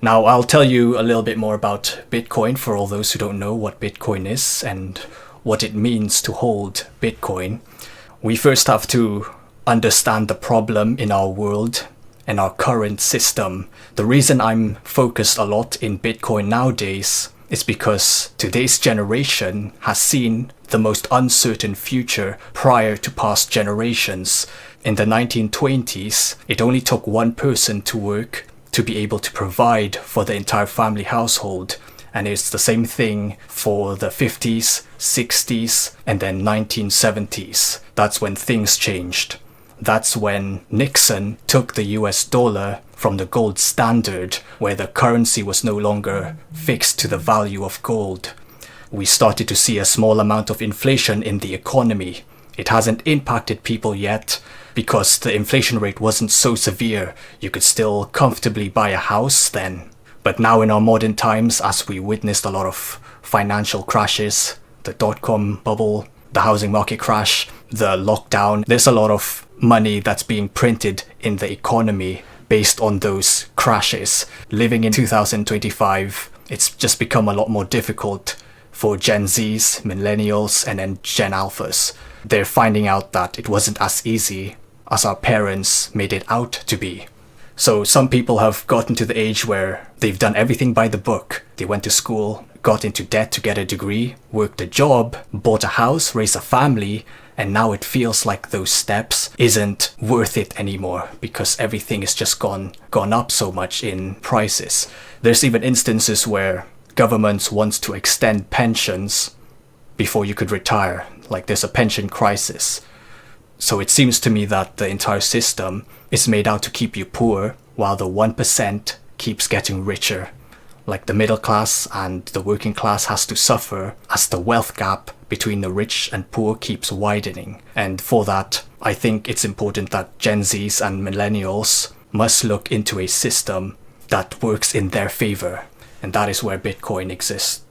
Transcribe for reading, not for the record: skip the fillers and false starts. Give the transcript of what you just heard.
Now, I'll tell you a little bit more about Bitcoin for all those who don't know what Bitcoin is and what it means to hold Bitcoin. We first have to understand the problem in our world and our current system. The reason I'm focused a lot in Bitcoin nowadays is because today's generation has seen the most uncertain future prior to past generations. In the 1920s, it only took one person to work to be able to provide for the entire family household. And it's the same thing for the 50s, 60s, and then 1970s. That's when things changed. That's when Nixon took the US dollar from the gold standard, where the currency was no longer fixed to the value of gold. We started to see a small amount of inflation in the economy. It hasn't impacted people yet because the inflation rate wasn't so severe. You could still comfortably buy a house then. But now in our modern times, as we witnessed a lot of financial crashes, the dot-com bubble, the housing market crash, the lockdown, there's a lot of money that's being printed in the economy based on those crashes. Living in 2025, it's just become a lot more difficult for Gen Zs, millennials, and then Gen Alphas. They're finding out that it wasn't as easy as our parents made it out to be. So some people have gotten to the age where they've done everything by the book. They went to school, got into debt to get a degree, worked a job, bought a house, raised a family, and now it feels like those steps isn't worth it anymore because everything has just gone up so much in prices. There's even instances where governments want to extend pensions before you could retire, like there's a pension crisis. So it seems to me that the entire system is made out to keep you poor while the 1% keeps getting richer. Like the middle class and the working class has to suffer as the wealth gap between the rich and poor keeps widening. And for that, I think it's important that Gen Zs and millennials must look into a system that works in their favor. And that is where Bitcoin exists.